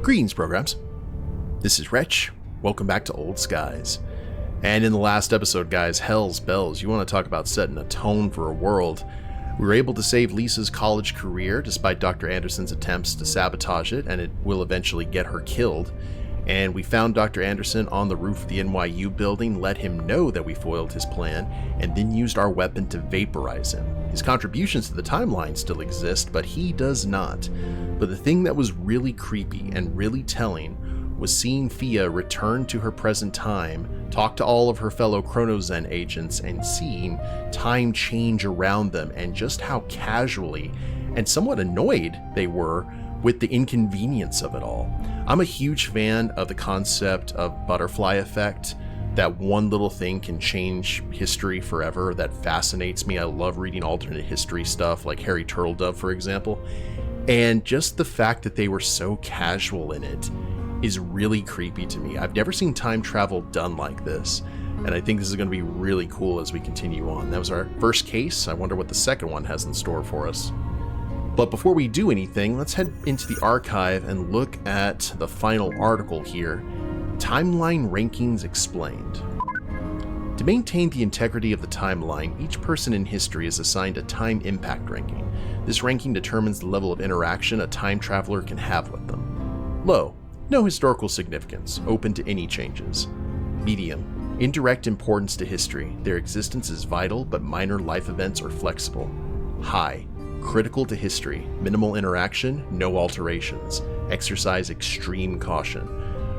Greetings, programs. This is Wretch. Welcome back to Old Skies. And in the last episode, guys, hell's bells, you want to talk about setting a tone for a world. We were able to save Lisa's college career despite Dr. Anderson's attempts to sabotage it, and it will eventually get her killed. And we found Dr. Anderson on the roof of the NYU building, let him know that we foiled his plan, and then used our weapon to vaporize him. His contributions to the timeline still exist, but he does not. But the thing that was really creepy and really telling was seeing Fia return to her present time, talk to all of her fellow Kronos agents, and seeing time change around them, and just how casually and somewhat annoyed they were with the inconvenience of it all. I'm a huge fan of the concept of butterfly effect, that one little thing can change history forever. That fascinates me. I love reading alternate history stuff like Harry Turtledove, for example. And just the fact that they were so casual in it is really creepy to me. I've never seen time travel done like this, and I think this is going to be really cool as we continue on. That was our first case. I wonder what the second one has in store for us. But before we do anything, let's head into the archive and look at the final article here, Timeline Rankings Explained. To maintain the integrity of the timeline, each person in history is assigned a time impact ranking. This ranking determines the level of interaction a time traveler can have with them. Low, no historical significance, open to any changes. Medium, indirect importance to history. Their existence is vital, but minor life events are flexible. High, critical to history, minimal interaction, no alterations. Exercise extreme caution.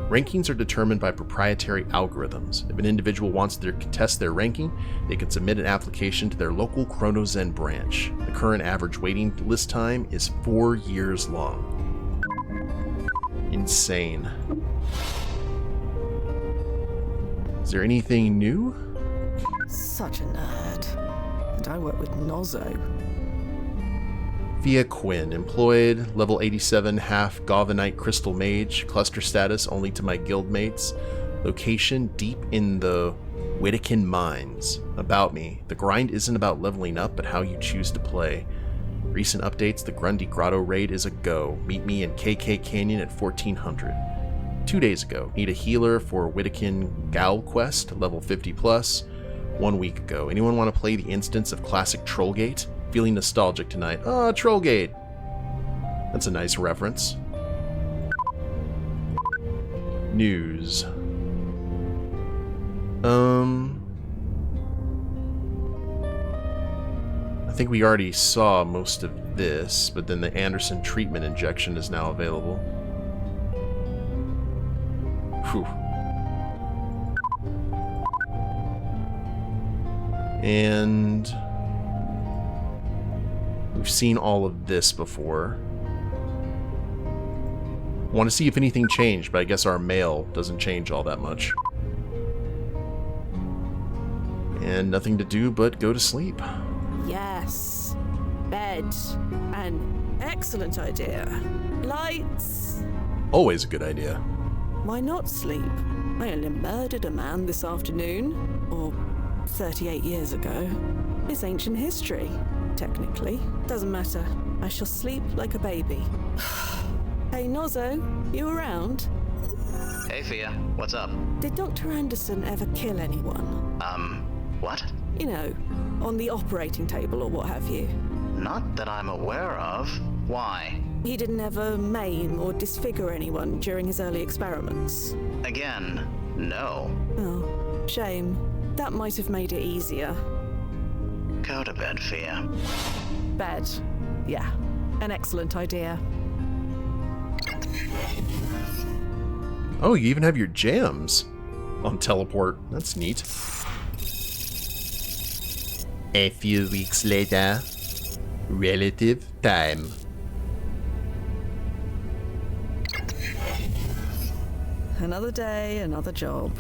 Rankings are determined by proprietary algorithms. If an individual wants to contest their ranking, they can submit an application to their local Kronos branch. The current average waiting list time is 4 years long. Insane. Is there anything new? Such a nerd. And I work with Nozzo. Via Quinn, employed, level 87, half Galvanite Crystal Mage, cluster status only to my guildmates, location deep in the Whittakin Mines. About me, the grind isn't about leveling up, but how you choose to play. Recent updates, the Grundy Grotto raid is a go. Meet me in KK Canyon at 1400. 2 days ago, need a healer for Whittakin Gal quest, level 50 plus. 1 week ago, anyone want to play the instance of classic Trollgate? Feeling nostalgic tonight. Oh, Trollgate. That's a nice reference. News. I think we already saw most of this, but then the Anderson treatment injection is now available. Whew. And we've seen all of this before. Want to see if anything changed, but I guess our mail doesn't change all that much. And nothing to do but go to sleep. Yes. Bed. An excellent idea. Lights. Always a good idea. Why not sleep? I only murdered a man this afternoon, or 38 years ago. It's ancient history. Technically. Doesn't matter. I shall sleep like a baby. Hey, Nozzo, you around? Hey, Fia. What's up? Did Dr. Anderson ever kill anyone? What? You know, on the operating table or what have you. Not that I'm aware of. Why? He didn't ever maim or disfigure anyone during his early experiments. Again, no. Oh, shame. That might have made it easier. Go to bed, Fia. Bed. Yeah, an excellent idea. Oh, you even have your jams on teleport. That's neat. A few weeks later, relative time. Another day, another job.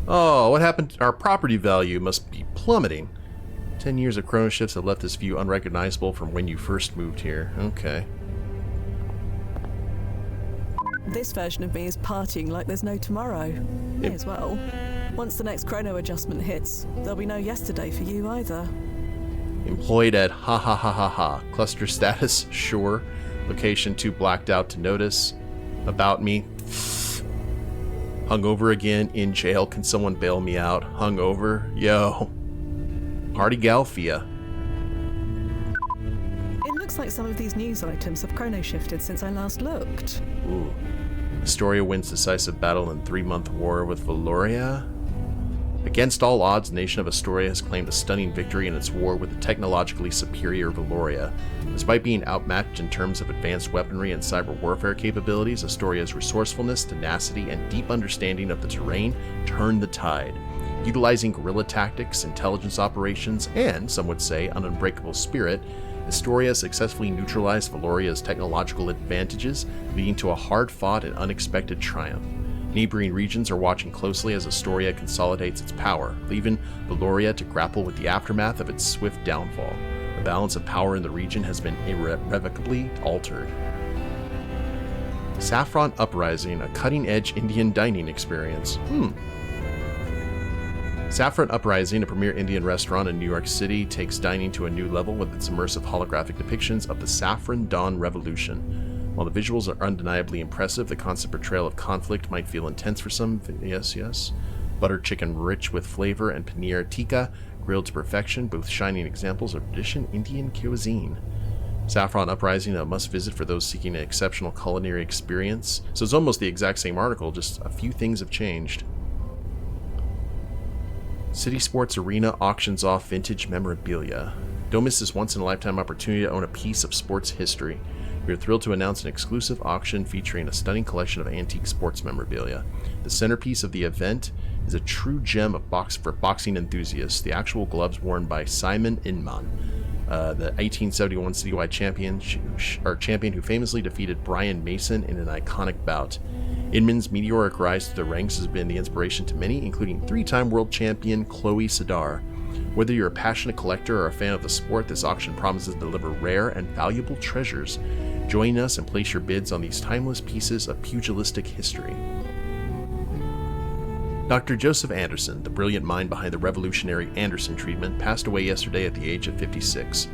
Oh, what happened? Our property value must be plummeting. 10 years of Kronos shifts have left this view unrecognizable from when you first moved here. Okay. This version of me is partying like there's no tomorrow. May as well. Once the next chrono adjustment hits, there'll be no yesterday for you either. Employed at ha ha ha ha ha. Cluster status, sure. Location too blacked out to notice. About me. Hungover again, in jail, can someone bail me out? Hungover? Yo. Party Galfia. It looks like some of these news items have chrono shifted since I last looked. Ooh. Astoria wins decisive battle in 3-month war with Valoria. Against all odds, the nation of Astoria has claimed a stunning victory in its war with the technologically superior Valoria. Despite being outmatched in terms of advanced weaponry and cyber warfare capabilities, Astoria's resourcefulness, tenacity, and deep understanding of the terrain turned the tide. Utilizing guerrilla tactics, intelligence operations, and, some would say, an unbreakable spirit, Astoria successfully neutralized Valoria's technological advantages, leading to a hard-fought and unexpected triumph. Neighboring regions are watching closely as Astoria consolidates its power, leaving Valoria to grapple with the aftermath of its swift downfall. The balance of power in the region has been irrevocably altered. Saffron Uprising, a cutting-edge Indian dining experience. Saffron Uprising, a premier Indian restaurant in New York City, takes dining to a new level with its immersive holographic depictions of the Saffron Dawn Revolution. While the visuals are undeniably impressive, the constant portrayal of conflict might feel intense for some. Yes. Butter chicken rich with flavor and paneer tikka grilled to perfection, both shining examples of traditional Indian cuisine. Saffron Uprising, a must-visit for those seeking an exceptional culinary experience. So it's almost the exact same article, just a few things have changed. City Sports Arena auctions off vintage memorabilia. Don't miss this once-in-a-lifetime opportunity to own a piece of sports history. We are thrilled to announce an exclusive auction featuring a stunning collection of antique sports memorabilia. The centerpiece of the event is a true gem of for boxing enthusiasts, the actual gloves worn by Simon Inman, the 1871 citywide champion who famously defeated Brian Mason in an iconic bout. Inman's meteoric rise to the ranks has been the inspiration to many, including 3-time world champion Chloe Sadar. Whether you're a passionate collector or a fan of the sport, this auction promises to deliver rare and valuable treasures. Join us and place your bids on these timeless pieces of pugilistic history. Dr. Joseph Anderson, the brilliant mind behind the revolutionary Anderson treatment, passed away yesterday at the age of 56.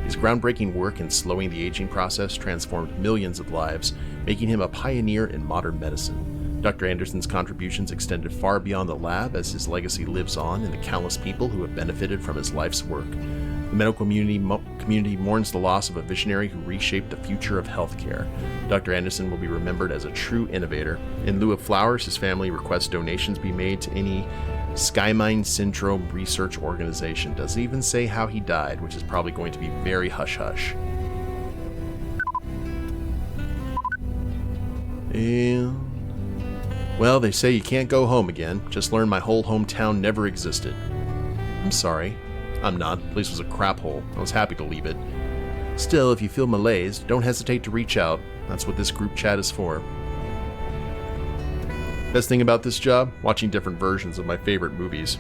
His groundbreaking work in slowing the aging process transformed millions of lives, making him a pioneer in modern medicine. Dr. Anderson's contributions extended far beyond the lab, as his legacy lives on in the countless people who have benefited from his life's work. The medical community mourns the loss of a visionary who reshaped the future of healthcare. Dr. Anderson will be remembered as a true innovator. In lieu of flowers, his family requests donations be made to any Skymine Syndrome research organization. Doesn't even say how he died, which is probably going to be very hush-hush. And well, they say you can't go home again. Just learned my whole hometown never existed. I'm sorry. I'm not. The place was a crap hole. I was happy to leave it. Still, if you feel malaised, don't hesitate to reach out. That's what this group chat is for. Best thing about this job? Watching different versions of my favorite movies.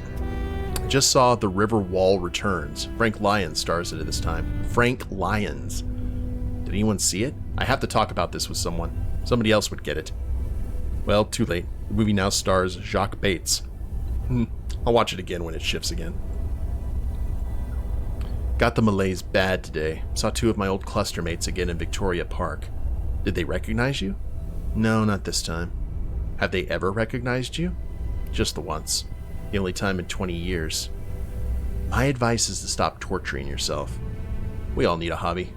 I just saw The River Wall Returns. Frank Lyons stars in it this time. Frank Lyons. Did anyone see it? I have to talk about this with someone. Somebody else would get it. Well, too late. The movie now stars Jacques Bates. I'll watch it again when it shifts again. Got the malaise bad today. Saw 2 of my old cluster mates again in Victoria Park. Did they recognize you? No, not this time. Have they ever recognized you? Just the once. The only time in 20 years. My advice is to stop torturing yourself. We all need a hobby.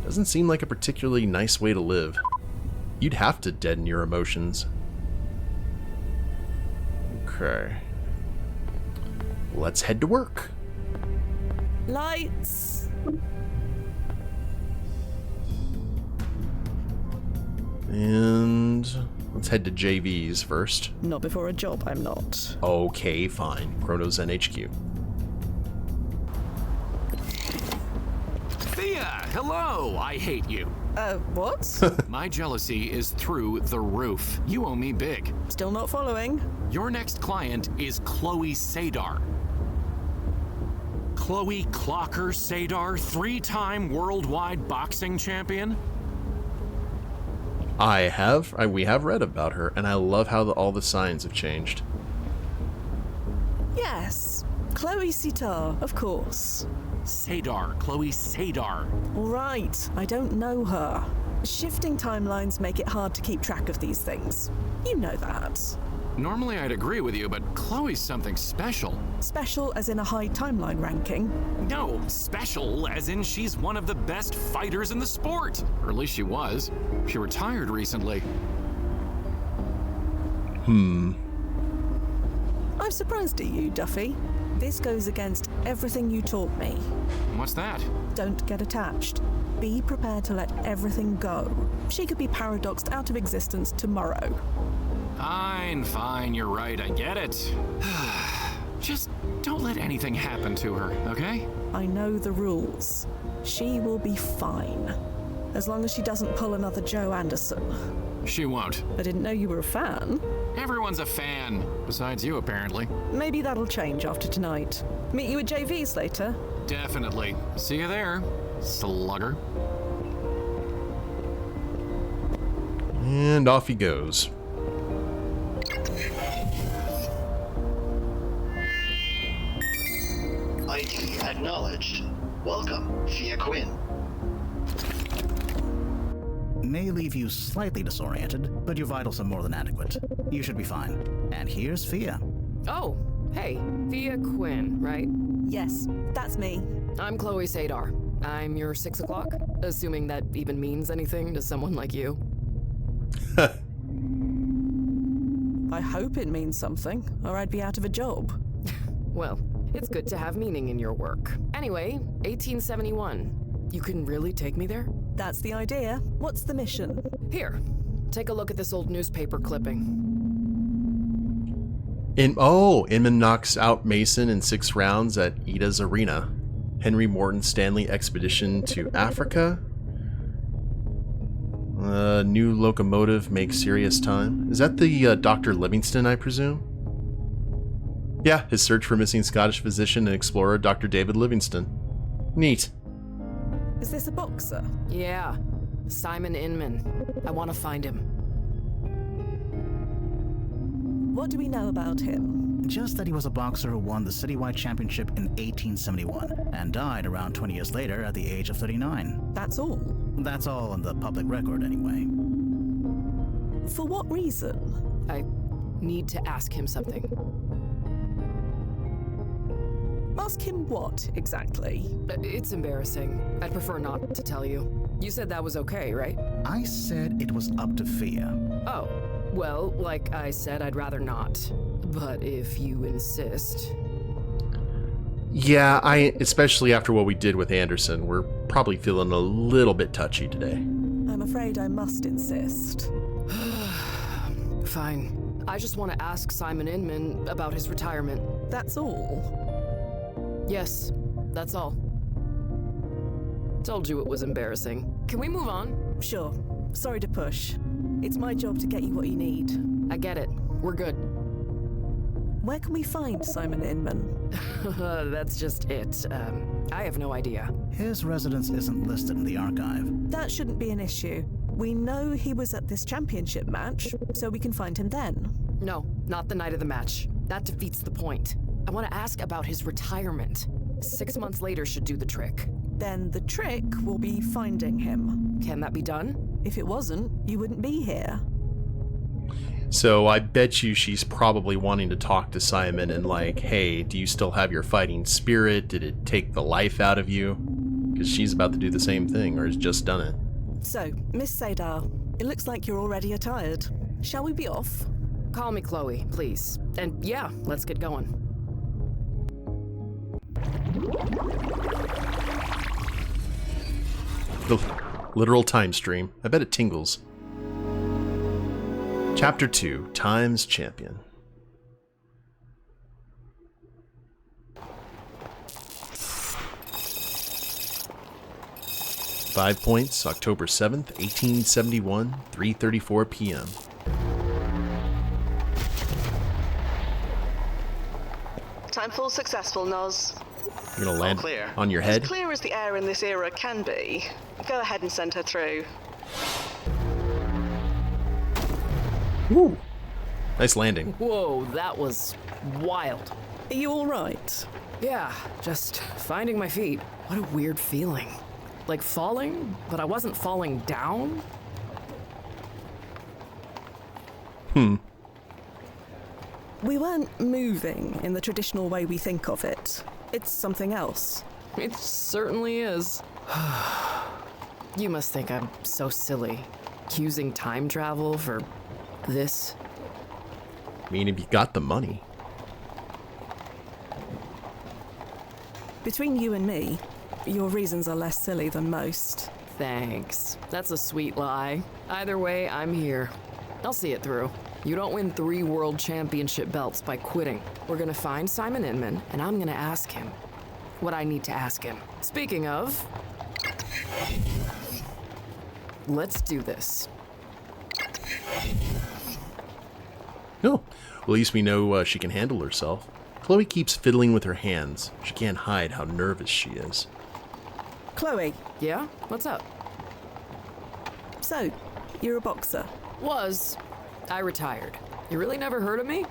Doesn't seem like a particularly nice way to live. You'd have to deaden your emotions. Okay. Let's head to work. Lights! And let's head to JV's first. Not before a job, I'm not. Okay, fine. Kronos NHQ. Thea, hello! I hate you. What? My jealousy is through the roof. You owe me big. Still not following. Your next client is Chloe Sadar. Chloe Clocker Sadar, 3-time worldwide boxing champion? We have read about her, and I love how all the signs have changed. Yes, Chloe Sitar, of course. Sadar, Chloe Sadar. All right, I don't know her. Shifting timelines make it hard to keep track of these things. You know that. Normally I'd agree with you, but Chloe's something special. Special as in a high timeline ranking. No, special as in she's one of the best fighters in the sport. Or at least she was. She retired recently. I'm surprised at you, Duffy. This goes against everything you taught me. What's that? Don't get attached. Be prepared to let everything go. She could be paradoxed out of existence tomorrow. Fine, you're right, I get it. Just don't let anything happen to her, okay? I know the rules. She will be fine. As long as she doesn't pull another Joe Anderson. She won't. I didn't know you were a fan. Everyone's a fan, besides you apparently. Maybe that'll change after tonight. Meet you at JV's later. Definitely. See you there, slugger. And off he goes. ID acknowledged. Welcome, via Quinn. May leave you slightly disoriented, but your vitals are more than adequate. You should be fine. And here's Fia. Oh, hey, via Quinn, right? Yes, that's me. I'm Chloe Sadar. I'm your 6 o'clock, assuming that even means anything to someone like you. I hope it means something, or I'd be out of a job. Well, it's good to have meaning in your work. Anyway, 1871. You can really take me there? That's the idea. What's the mission? Here, take a look at this old newspaper clipping. Inman knocks out Mason in 6 rounds at Ida's Arena. Henry Morton Stanley expedition to Africa. New locomotive makes serious time. Is that the Dr. Livingston, I presume? Yeah, his search for missing Scottish physician and explorer Dr. David Livingston. Neat. Is this a boxer? Yeah, Simon Inman. I want to find him. What do we know about him? Just that he was a boxer who won the citywide championship in 1871 and died around 20 years later at the age of 39. That's all. That's all on the public record anyway. For what reason? I need to ask him something. Ask him what, exactly? It's embarrassing. I'd prefer not to tell you. You said that was okay, right? I said it was up to Fia. Oh, well, like I said, I'd rather not. But if you insist... Yeah, especially after what we did with Anderson, we're probably feeling a little bit touchy today. I'm afraid I must insist. Fine. I just want to ask Simon Inman about his retirement. That's all? Yes, that's all. Told you it was embarrassing. Can we move on? Sure. Sorry to push. It's my job to get you what you need. I get it. We're good. Where can we find Simon Inman? That's just it. I have no idea. His residence isn't listed in the archive. That shouldn't be an issue. We know he was at this championship match, so we can find him then. No, not the night of the match. That defeats the point. I want to ask about his retirement. 6 months later should do the trick. Then the trick will be finding him. Can that be done? If it wasn't, you wouldn't be here. So I bet you she's probably wanting to talk to Simon and like, hey, do you still have your fighting spirit? Did it take the life out of you? Because she's about to do the same thing, or has just done it. So, Miss Sadar, it looks like you're already attired. Shall we be off? Call me Chloe, please. And yeah, let's get going. The literal time stream. I bet it tingles. Chapter 2, Time's Champion. Five Points, October 7th, 1871, 3:34 p.m. Timefall successful, Noz. You're gonna land clear. on your head? As clear as the air in this era can be. Go ahead and send her through. Woo! Nice landing. Whoa, that was wild. Are you all right? Yeah, just finding my feet. What a weird feeling. Like falling, but I wasn't falling down. We weren't moving in the traditional way we think of it. It's something else. It certainly is. You must think I'm so silly. Using time travel for this. I mean, if you got the money. Between you and me, your reasons are less silly than most. Thanks. That's a sweet lie. Either way, I'm here. I'll see it through. You don't win 3 world championship belts by quitting. We're gonna find Simon Inman, and I'm gonna ask him what I need to ask him. Speaking of, let's do this. No. Well, at least we know she can handle herself. Chloe keeps fiddling with her hands. She can't hide how nervous she is. Chloe, Yeah? What's up? so, you're a boxer. Was. I retired. You really never heard of me?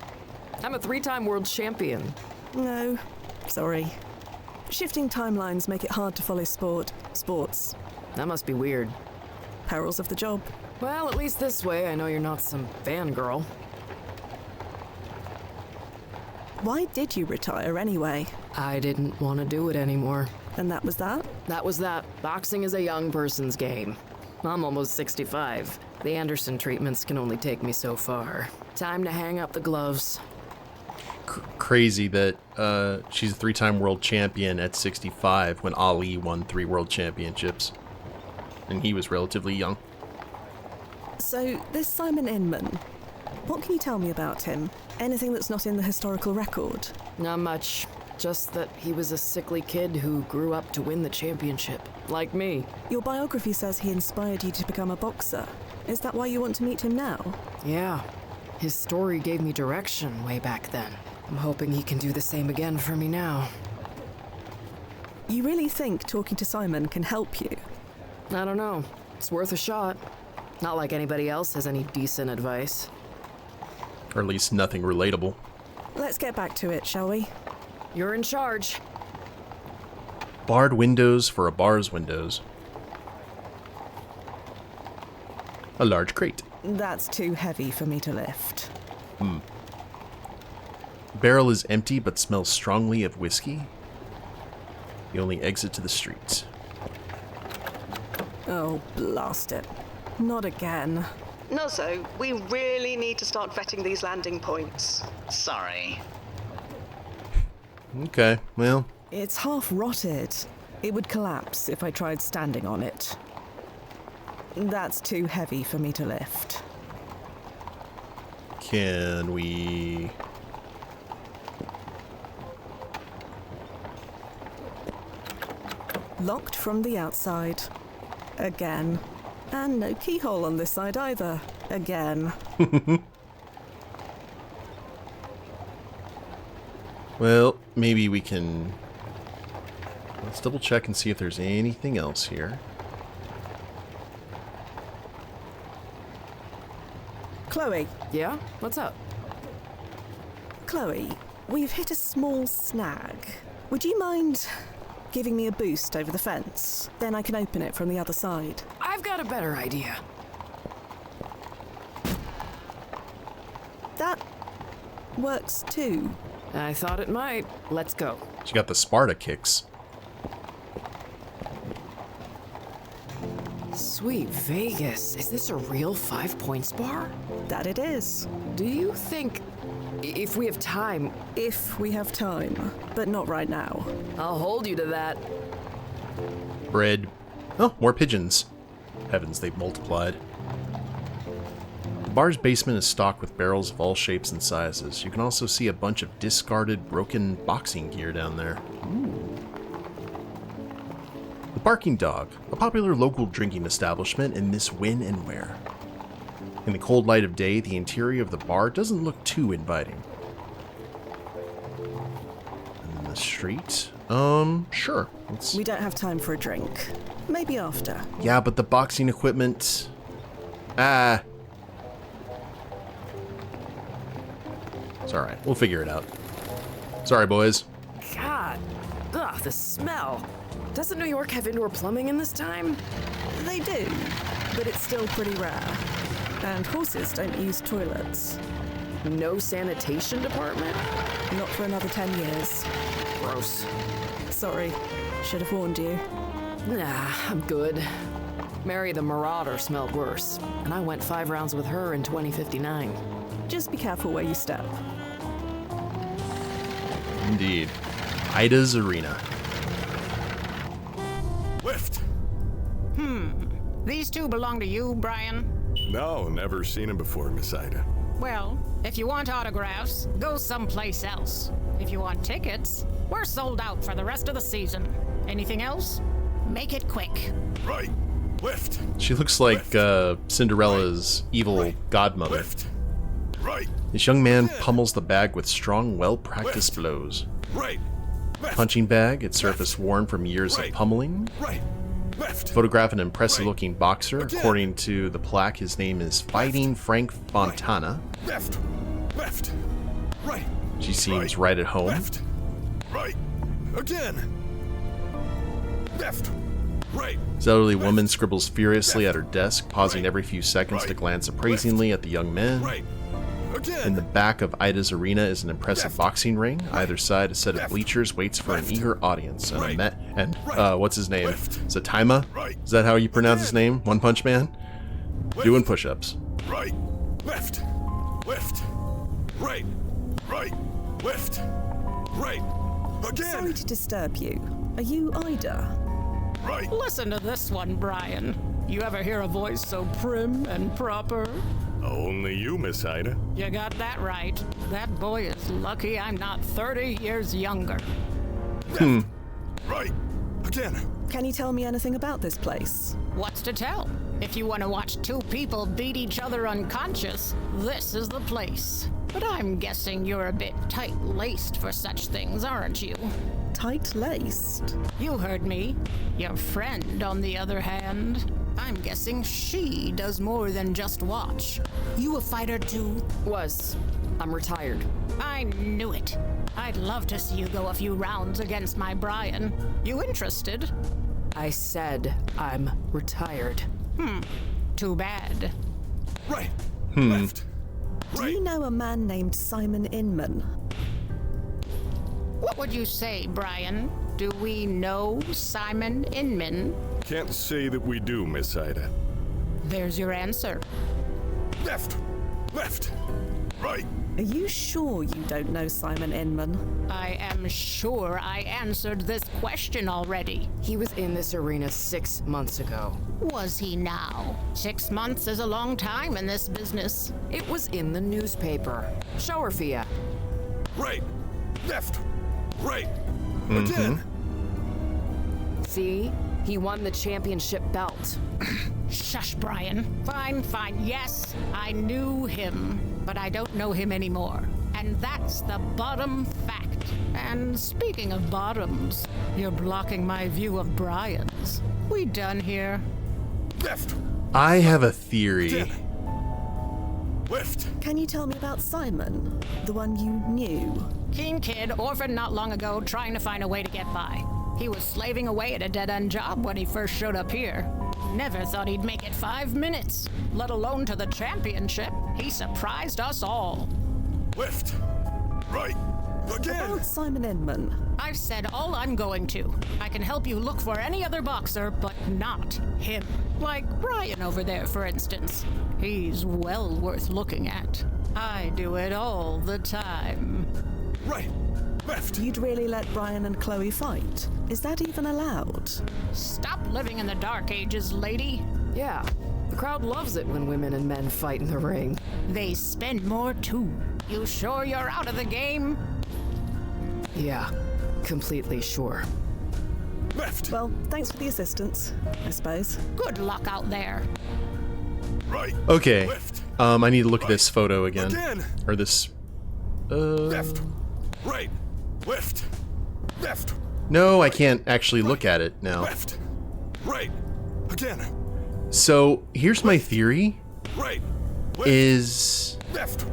I'm a 3-time world champion. No, sorry. Shifting timelines make it hard to follow sports. That must be weird. Perils of the job. Well, at least this way I know you're not some fangirl. Why did you retire anyway? I didn't want to do it anymore. And that was that? That was that. Boxing is a young person's game. I'm almost 65. The Anderson treatments can only take me so far. Time to hang up the gloves. Crazy that she's a 3-time world champion at 65 when Ali won 3 world championships. And he was relatively young. So, this Simon Inman, what can you tell me about him? Anything that's not in the historical record? Not much. Just that he was a sickly kid who grew up to win the championship. Like me. Your biography says he inspired you to become a boxer. Is that why you want to meet him now? Yeah. His story gave me direction way back then. I'm hoping he can do the same again for me now. You really think talking to Simon can help you? I don't know. It's worth a shot. Not like anybody else has any decent advice. Or at least nothing relatable. Let's get back to it, shall we? You're in charge. Barred windows for a bar's windows. A large crate. That's too heavy for me to lift. Barrel is empty but smells strongly of whiskey. The only exit to the street. Oh, blast it. Not again. Nozzo, we really need to start vetting these landing points. Sorry. Okay, well, It's half rotted. It would collapse if I tried standing on it. That's too heavy for me to lift. can we... Locked from the outside. Again. And no keyhole on this side either. Again. Well, maybe we can... Let's double check and see if there's anything else here. Chloe. Yeah? What's up? Chloe, we've hit a small snag. Would you mind giving me a boost over the fence? Then I can open it from the other side. I've got a better idea. That works too. I thought it might. Let's go. She got the Sparta kicks. Sweet Vegas. Is this a real 5 points bar? That it is. Do you think if we have time, If we have time. But not right now. I'll hold you to that? Bread. Oh, more pigeons. Heavens, they've multiplied. The bar's basement is stocked with barrels of all shapes and sizes. You can also see a bunch of discarded, broken boxing gear down there. Ooh. The Barking Dog, a popular local drinking establishment in Miss Win and Where. In the cold light of day, the interior of the bar doesn't look too inviting. And then the street? Sure. We don't have time for a drink. Maybe after. Yeah, but the boxing equipment... Ah. It's alright. We'll figure it out. Sorry, boys. God. Ugh. Ah, the smell. Doesn't New York have indoor plumbing in this time? They do, but it's still pretty rare. And horses don't use toilets. No sanitation department? Not for another 10 years. Gross. Sorry, should have warned you. Nah, I'm good. Mary the Marauder smelled worse, and I went 5 rounds with her in 2059. Just be careful where you step. Indeed. Ida's Arena. Lift! These two belong to you, Brian? No, never seen him before, Miss Ida. Well, if you want autographs, go someplace else. If you want tickets, we're sold out for the rest of the season. Anything else? Make it quick. Right! Lift! She looks like Cinderella's evil godmother. Lift! Right! This young man pummels the bag with strong, well-practiced blows. Right! Left! Punching bag, its surface worn from years of pummeling. Right! Left! Photograph an impressive-looking boxer. According to the plaque, his name is Fighting Frank Fontana. Left! Left! Right! She seems right at home. Left! Right! Again! Left! Right! This elderly woman scribbles furiously at her desk, pausing every few seconds to glance appraisingly at the young man. Right! Again! In the back of Ida's Arena is an impressive boxing ring. Either side, a set of bleachers waits for an eager audience. And what's his name? Zatima? Is that how you pronounce his name? One Punch Man? Doing push-ups. Right! Left! Left! Right! Right! Left! Right! Again! Sorry to disturb you. Are you Ida? Right! Listen to this one, Brian. You ever hear a voice so prim and proper? Only you, Miss Ida. You got that right. That boy is lucky I'm not 30 years younger. Left! Right! Again! Can you tell me anything about this place? What's to tell? If you want to watch two people beat each other unconscious, this is the place. But I'm guessing you're a bit tight-laced for such things, aren't you? Tight-laced? You heard me. Your friend, on the other hand, I'm guessing she does more than just watch. You a fighter too? I'm retired. I knew it. I'd love to see you go a few rounds against my Brian. You interested? I said I'm retired. Too bad. Right! Left! Do you know a man named Simon Inman? What would you say, Brian? Do we know Simon Inman? Can't say that we do, Miss Ida. There's your answer. Left! Left! Right! Are you sure you don't know Simon Inman? I am sure I answered this question already. He was in this arena 6 months ago. Was he now? 6 months is a long time in this business. It was in the newspaper. Show her, Fia. Right! Left! Right! Again! See? He won the championship belt. Shush, Brian. Fine. Yes, I knew him, but I don't know him anymore. And that's the bottom fact. And speaking of bottoms, you're blocking my view of Brian's. We done here? Left! I have a theory. Again! Left! Can you tell me about Simon? The one you knew? Keen kid, orphaned not long ago, trying to find a way to get by. He was slaving away at a dead-end job when he first showed up here. Never thought he'd make it 5 minutes, let alone to the championship. He surprised us all. Left! Right! Again! About Simon Inman. I've said all I'm going to. I can help you look for any other boxer, but not him. Like Brian over there, for instance. He's well worth looking at. I do it all the time. Right! Left! You'd really let Brian and Chloe fight? Is that even allowed? Stop living in the dark ages, lady. Yeah, the crowd loves it when women and men fight in the ring. They spend more too. You sure you're out of the game? Yeah, completely sure. Left! Well, thanks for the assistance, I suppose. Good luck out there. Right! Okay. Left! I need to look at this photo again. Again! Or this... Left! Right! Left! Left! No, I can't actually look at it now. Left! Right! Again! So, here's my theory. Right! Left! Is... Left!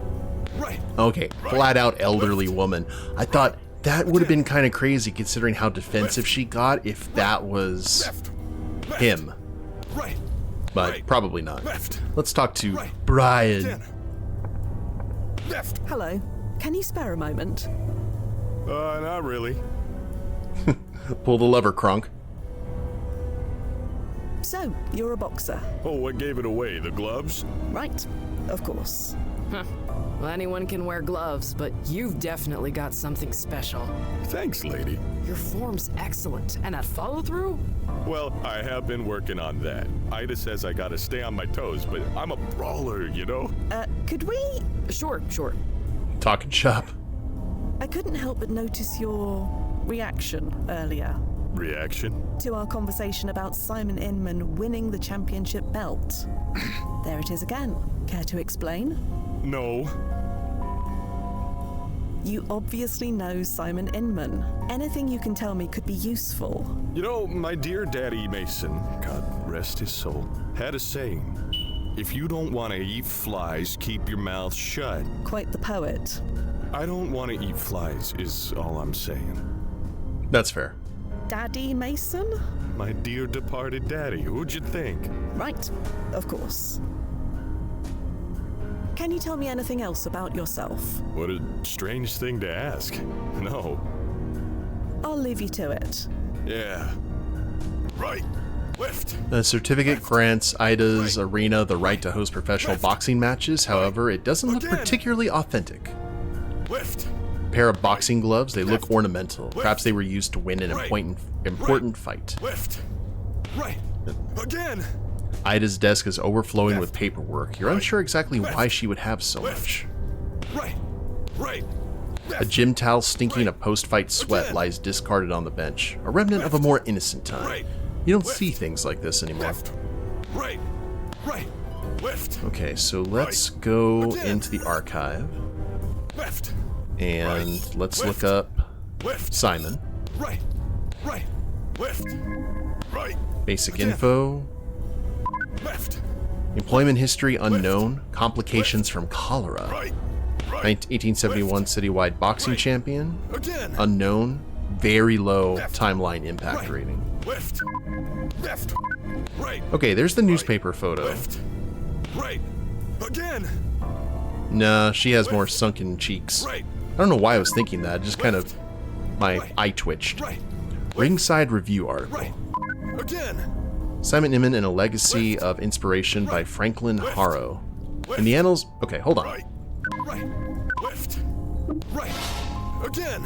Right! Okay, flat out elderly woman. I thought That would have been kind of crazy considering how defensive she got if that was him. Right. But probably not. Left. Let's talk to Brian. Again. Left. Hello. Can you spare a moment? Not really. Pull the lever, Kronk. So, you're a boxer. Oh, what gave it away? The gloves? Right. Of course. Well, anyone can wear gloves, but you've definitely got something special. Thanks, lady. Your form's excellent, and that follow-through? Well, I have been working on that. Ida says I gotta stay on my toes, but I'm a brawler, you know? Could we? Sure. Talking shop. I couldn't help but notice your reaction earlier Reaction? to our conversation about Simon Inman winning the championship belt. There it is again. Care to explain? No. You obviously know Simon Inman. Anything you can tell me could be useful. You know, my dear Daddy Mason, God rest his soul, had a saying. If you don't want to eat flies, keep your mouth shut. Quite the poet. I don't want to eat flies, is all I'm saying. That's fair. Daddy Mason? My dear departed daddy, who'd you think? Right, of course. Can you tell me anything else about yourself? What a strange thing to ask. No. I'll leave you to it. Yeah. Right. Left. The certificate grants Ida's arena the right to host professional boxing matches. However, it doesn't look particularly authentic. Left. Pair of boxing gloves, they look ornamental. Perhaps they were used to win an important fight. Left. Right. Again. Ida's desk is overflowing with paperwork. You're unsure exactly why she would have so much. Right. Right. A gym towel stinking of post-fight sweat lies discarded on the bench, a remnant of a more innocent time. You don't see things like this anymore. Left. Right. Right. Left. Okay, so let's go into the archive. Left. And let's look up Simon. Right. Right. Left. Right. Basic info. Left. Employment history unknown. Complications from cholera. Right. 1871 citywide boxing champion. Again. Unknown. Very low timeline impact rating. Left. Left. Right. Okay, there's the newspaper photo. Left. Right. Again. Nah, she has more sunken cheeks. Right. I don't know why I was thinking that. Just kind of my eye twitched. Right. Ringside Review article. Right. Again. Simon Inman and a Legacy of Inspiration by Franklin Harrow. In the annals... Okay, hold on. Right. Right. Left. Right. Again.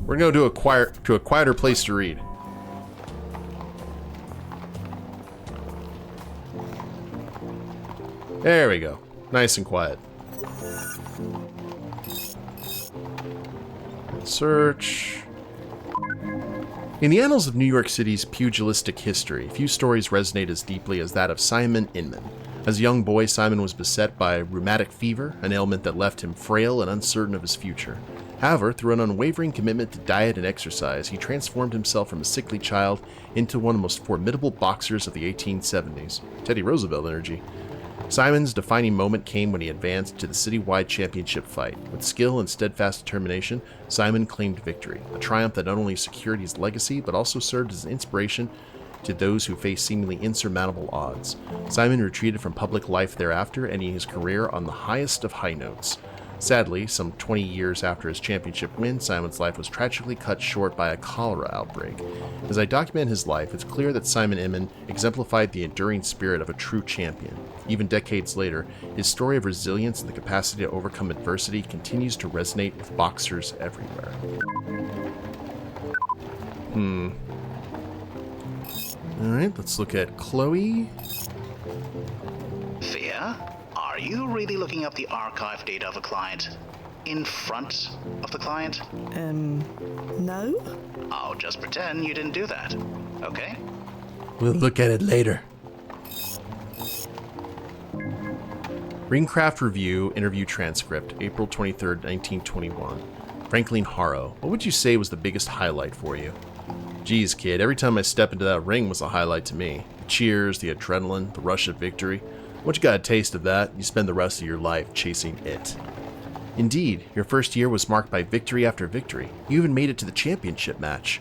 We're going to go to a quieter place to read. There we go. Nice and quiet. Search. In the annals of New York City's pugilistic history, few stories resonate as deeply as that of Simon Inman. As a young boy, Simon was beset by rheumatic fever, an ailment that left him frail and uncertain of his future. However, through an unwavering commitment to diet and exercise, he transformed himself from a sickly child into one of the most formidable boxers of the 1870s. Teddy Roosevelt energy. Simon's defining moment came when he advanced to the citywide championship fight. With skill and steadfast determination, Simon claimed victory, a triumph that not only secured his legacy, but also served as an inspiration to those who faced seemingly insurmountable odds. Simon retreated from public life thereafter, ending his career on the highest of high notes. Sadly, some 20 years after his championship win, Simon's life was tragically cut short by a cholera outbreak. As I document his life, it's clear that Simon Inman exemplified the enduring spirit of a true champion. Even decades later, his story of resilience and the capacity to overcome adversity continues to resonate with boxers everywhere. Alright, let's look at Chloe. Fear? Are you really looking up the archive data of a client in front of the client? No? I'll just pretend you didn't do that, okay? We'll look at it later. Ringcraft Review interview transcript, April 23rd, 1921. Franklin Harrow, what would you say was the biggest highlight for you? Geez, kid, every time I step into that ring was a highlight to me. The cheers, the adrenaline, the rush of victory. Once you got a taste of that, you spend the rest of your life chasing it. Indeed, your first year was marked by victory after victory. You even made it to the championship match.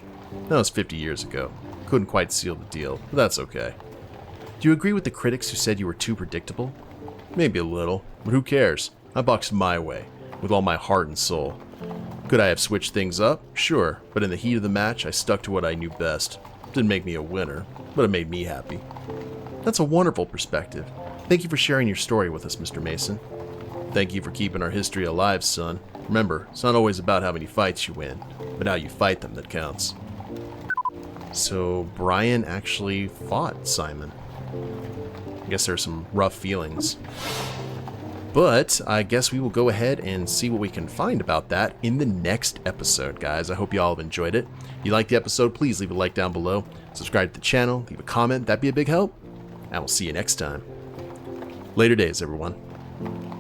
That was 50 years ago. Couldn't quite seal the deal, but that's okay. Do you agree with the critics who said you were too predictable? Maybe a little, but who cares? I boxed my way, with all my heart and soul. Could I have switched things up? Sure, but in the heat of the match, I stuck to what I knew best. Didn't make me a winner, but it made me happy. That's a wonderful perspective. Thank you for sharing your story with us, Mr. Mason. Thank you for keeping our history alive, son. Remember, it's not always about how many fights you win, but how you fight them that counts. So, Brian actually fought Simon. I guess there's some rough feelings. But I guess we will go ahead and see what we can find about that in the next episode, guys. I hope you all have enjoyed it. If you liked the episode, please leave a like down below. Subscribe to the channel, leave a comment. That'd be a big help. And we'll see you next time. Later days, everyone.